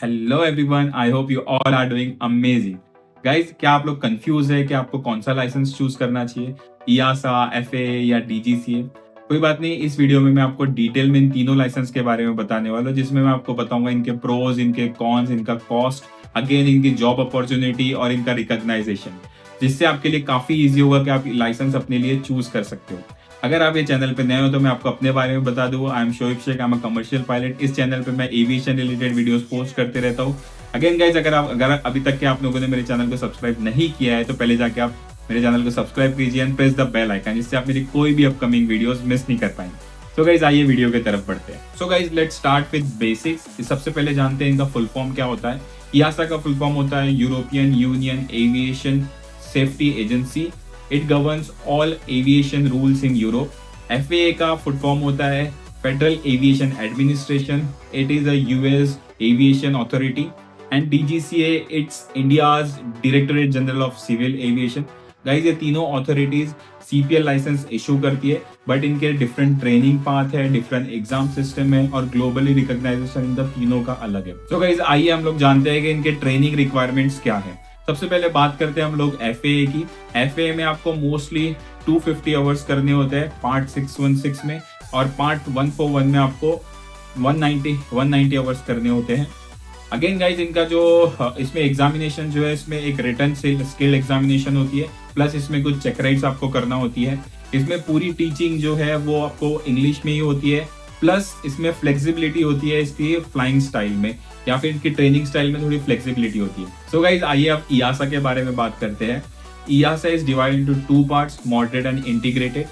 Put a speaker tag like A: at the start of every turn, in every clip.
A: Hello everyone, I hope you all are doing amazing. Guys, क्या आप लोग confuse है कि आपको कौन सा लाइसेंस चूज करना चाहिए, ईआसा, एफए या डीजीसीए? कोई बात नहीं, इस वीडियो में मैं आपको डिटेल में इन तीनों लाइसेंस के बारे में बताने वाला हूँ, जिसमें मैं आपको बताऊंगा इनके प्रोज, इनके कॉन्स, इनका कॉस्ट, अगेन इनकी जॉब अपॉर्चुनिटी और इनका रिकॉग्नाइजेशन, जिससे आपके लिए काफी इजी होगा कि आप लाइसेंस अपने लिए चूज कर सकते हो। अगर आप ये चैनल पे नए हो तो मैं आपको अपने बारे में बता दूं। I am Shoaib Shaikh, I am a commercial pilot. इस चैनल पे मैं एविएशन रिलेटेड वीडियोस पोस्ट करते रहता हूँ। अगेन गाइज, अगर अभी तक के आप लोगों ने मेरे चैनल को सब्सक्राइब नहीं किया है तो पहले जाके आप मेरे चैनल को सब्सक्राइब कीजिए and press the bell icon, जिससे आप मेरी कोई भी अपकमिंग वीडियोस मिस नहीं कर पाएंगे। सो गाइज, आइए वीडियो की तरफ बढ़ते हैं। So guys, let's start with basics. सबसे पहले जानते हैं इनका फुल फॉर्म क्या होता है। ईआसा का फुल फॉर्म होता है European Union aviation safety agency. It governs all aviation rules in Europe. FAA का फुल फॉर्म होता है federal aviation administration. It is a US aviation authority. And DGCA, it's India's directorate general of civil aviation. Guys, ये तीनों authorities CPL license issue करती है, but इनके different training path है, different exam system है और ग्लोबली रिकॉग्नाइजेशन इन तीनों का अलग है। तो गाइज, आइए हम लोग जानते हैं कि इनके ट्रेनिंग रिक्वायरमेंट्स क्या है। सबसे पहले बात करते हैं हम लोग FAA की। FAA में आपको मोस्टली 250 आवर्स करने होते हैं पार्ट 616 में, और पार्ट 141 में आपको 190 आवर्स करने होते हैं। अगेन गाइज, इनका जो इसमें एग्जामिनेशन जो है, इसमें एक रिटन स्किल एग्जामिनेशन होती है, प्लस इसमें कुछ चेक राइट्स आपको करना होती है। इसमें पूरी टीचिंग जो है वो आपको इंग्लिश में ही होती है, प्लस इसमें फ्लेक्सिबिलिटी होती है इसकी फ्लाइंग स्टाइल में, या फिर इनकी ट्रेनिंग स्टाइल में थोड़ी फ्लेक्सिबिलिटी होती है। सो गाइज, आइए अब ईआसा के बारे में बात करते हैं। EASA is divided into 2 parts, moderate and integrated.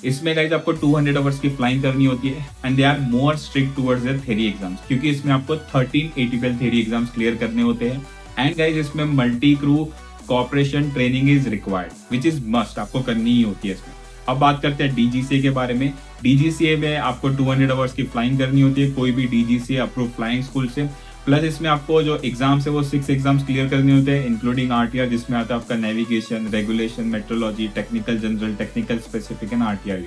A: इसमें गाइज आपको 200 आवर्स की फ्लाइंग करनी होती है, and they are more strict towards their theory exams, क्योंकि इसमें आपको 13 ATPL थ्योरी एग्जाम्स क्लियर करने होते हैं। एंड गाइज, इसमें multi crew cooperation training is required, which is must, आपको करनी ही होती है इसमें। अब बात करते हैं DGCA के बारे में। DGCA में आपको 200 आवर्स की फ्लाइंग करनी होती है, कोई भी DGCA अप्रूव फ्लाइंग स्कूल से। प्लस इसमें आपको जो एग्जाम्स है वो 6 एग्जाम्स क्लियर करने होते हैं, इंक्लूडिंग RTR, जिसमें आता है आपका navigation, regulation, metrology, technical general, technical specific and RTR।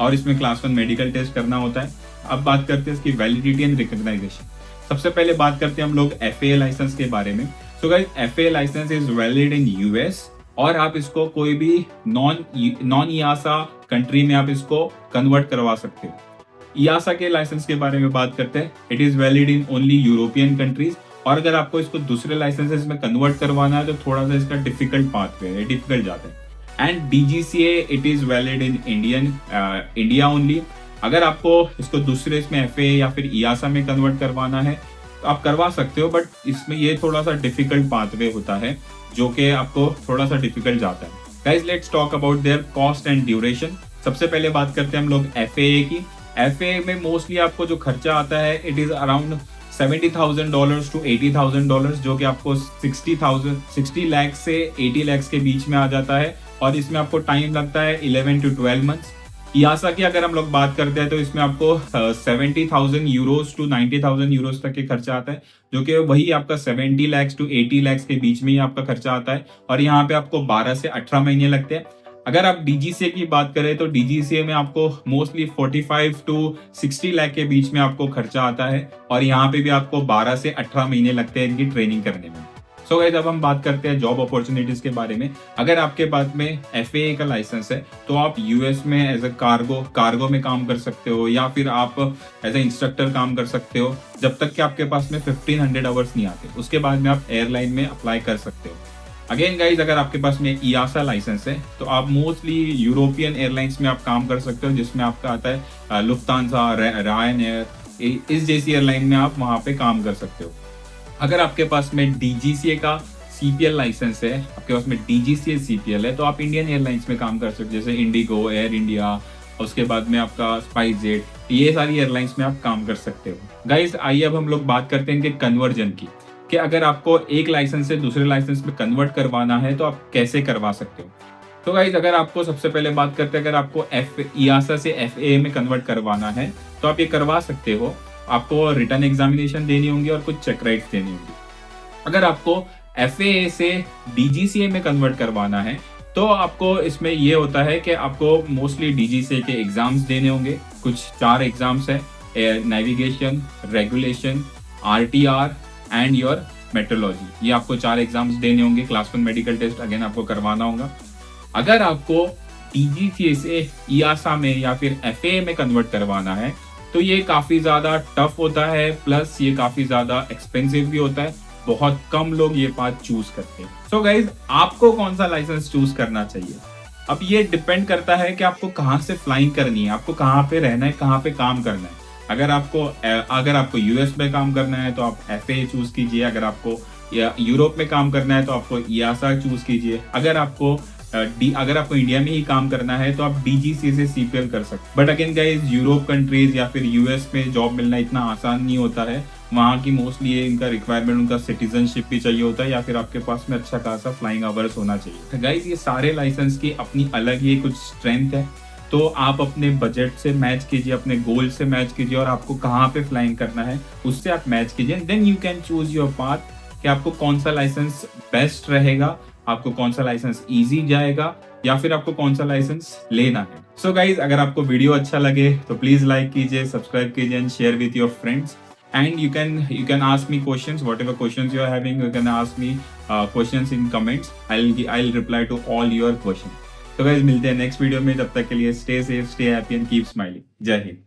A: और इसमें क्लास 1 मेडिकल टेस्ट करना होता है। अब बात करते हैं इसकी वैलिडिटी एंड रिकॉग्नाइजेशन। सबसे पहले बात करते हैं हम लोग FAA लाइसेंस के बारे में। So guys, FAA licence is valid in US, और आप इसको कोई भी नॉन ईआसा कंट्री में आप इसको कन्वर्ट करवा सकते हो। ईआसा के लाइसेंस के बारे में बात करते हैं। It is valid in only European countries, और अगर आपको इसको दूसरे लाइसेंसेस में कन्वर्ट करवाना है तो थोड़ा सा इसका डिफिकल्ट पाथवे है, डिफिकल्ट जाता है। And DGCA, it is valid in India only. अगर आपको इसको दूसरे इसमें FAA या फिर ईआसा में कन्वर्ट करवाना है तो आप करवा सकते हो, बट इसमें ये थोड़ा सा डिफिकल्ट पाथवे होता है, जो कि आपको थोड़ा सा डिफिकल्ट जाता है। Guys, let's talk about their cost and duration. सबसे पहले बात करते हैं हम लोग FAA की। FAA में मोस्टली आपको जो खर्चा आता है, इट इज अराउंड $70,000 to $80,000, जो कि आपको 60 लाख से 80 लाख के बीच में आ जाता है, और इसमें आपको टाइम लगता है 11 to 12 मंथ्स। ईआसा की अगर हम लोग बात करते हैं तो इसमें आपको 70,000 यूरोज टू 90,000 यूरोज तक के खर्चा आता है, जो कि वही आपका 70 लाख टू 80 लाख के बीच में ही आपका खर्चा आता है, और यहाँ पे आपको 12 से 18 महीने लगते हैं। अगर आप DGCA की बात करें तो DGCA में आपको मोस्टली 45 टू 60 लाख के बीच में आपको खर्चा आता है, और यहाँ पे भी आपको 12 से 18 महीने लगते हैं इनकी ट्रेनिंग करने में। सो गाइस, अब हम बात करते हैं जॉब अपॉर्चुनिटीज के बारे में। अगर आपके पास में FAA का लाइसेंस है तो आप US में एज अ कार्गो में काम कर सकते हो, या फिर आप एज अ इंस्ट्रक्टर काम कर सकते हो, जब तक कि आपके पास में 1500 आवर्स नहीं आते। उसके बाद में आप एयरलाइन में अप्लाई कर सकते हो। अगेन गाइज, अगर आपके पास में ईआसा लाइसेंस है तो आप मोस्टली यूरोपियन एयरलाइंस में आप काम कर सकते हो, जिसमें आपका आता है लुफ्तांसा, रायन एयर, इस जैसी एयरलाइन में आप वहां पे काम कर सकते हो। अगर आपके पास में DGCA का CPL लाइसेंस है, आपके पास में DGCA CPL है, तो आप इंडियन एयरलाइंस में काम कर सकते हो, जैसे इंडिगो, एयर इंडिया, उसके बाद में आपका स्पाइस जेट, ये सारी एयरलाइंस में आप काम कर सकते हो। गाइज, आइए अब हम लोग बात करते हैं इनके कन्वर्जन की, कि अगर आपको एक लाइसेंस से दूसरे लाइसेंस में कन्वर्ट करवाना है तो आप कैसे करवा सकते हो। तो गाइज, अगर आपको सबसे पहले बात करते हैं, अगर आपको ईआसा से FAA में कन्वर्ट करवाना है तो आप ये करवा सकते हो। आपको रिटर्न एग्जामिनेशन देनी होंगी और कुछ चेक राइट्स देनी होंगी। अगर आपको FAA से DGCA में कन्वर्ट करवाना है तो आपको इसमें ये होता है कि आपको मोस्टली DGCA के एग्जाम्स देने होंगे। कुछ 4 एग्जाम्स है, navigation, regulation, RTR, and your metrology. ये आपको 4 एग्जाम्स देने होंगे। क्लास 1 मेडिकल टेस्ट अगेन आपको करवाना होगा। अगर आपको टीजीसीए से ईआसा में या फिर एफए में कन्वर्ट करवाना है तो ये काफी ज्यादा टफ होता है, प्लस ये काफी ज्यादा एक्सपेंसिव भी होता है। बहुत कम लोग ये पाथ चूज करते हैं। सो गाइज, आपको कौन सा लाइसेंस चूज करना चाहिए? अब ये डिपेंड करता है कि आपको कहाँ से फ्लाइंग करनी है, आपको कहाँ पे रहना है, कहाँ पे काम करना है। अगर आपको यूएस में काम करना है तो आप एफए चूज कीजिए। अगर आपको यूरोप में काम करना है तो आपको ईआसा चूज कीजिए। अगर आपको इंडिया में ही काम करना है तो आप डीजीसी से सीपीएल कर सकते। But again guys, Europe countries या फिर यूएस में जॉब मिलना इतना आसान नहीं होता है। वहाँ की मोस्टली ये इनका रिक्वायरमेंट, उनका सिटीजनशिप भी चाहिए होता है या फिर आपके पास में अच्छा खासा फ्लाइंग आवर्स होना चाहिए। गाइज, ये सारे लाइसेंस की अपनी अलग ही कुछ स्ट्रेंथ है, तो आप अपने बजट से मैच कीजिए, अपने गोल से मैच कीजिए और आपको कहाँ पे फ्लाइंग करना है उससे आप मैच कीजिए। Then you can choose your path कि आपको कौन सा लाइसेंस बेस्ट रहेगा, आपको कौन सा लाइसेंस इजी जाएगा या फिर आपको कौन सा लाइसेंस लेना है। सो गाइज, अगर आपको वीडियो अच्छा लगे तो प्लीज लाइक कीजिए, सब्सक्राइब कीजिए and share with your friends. And you can ask me questions, whatever questions you are having, you can ask me questions in comments. I'll reply to all your questions. So guys, मिलते हैं next video में। तब तक के लिए stay safe, stay happy and keep smiling. जय हिंद।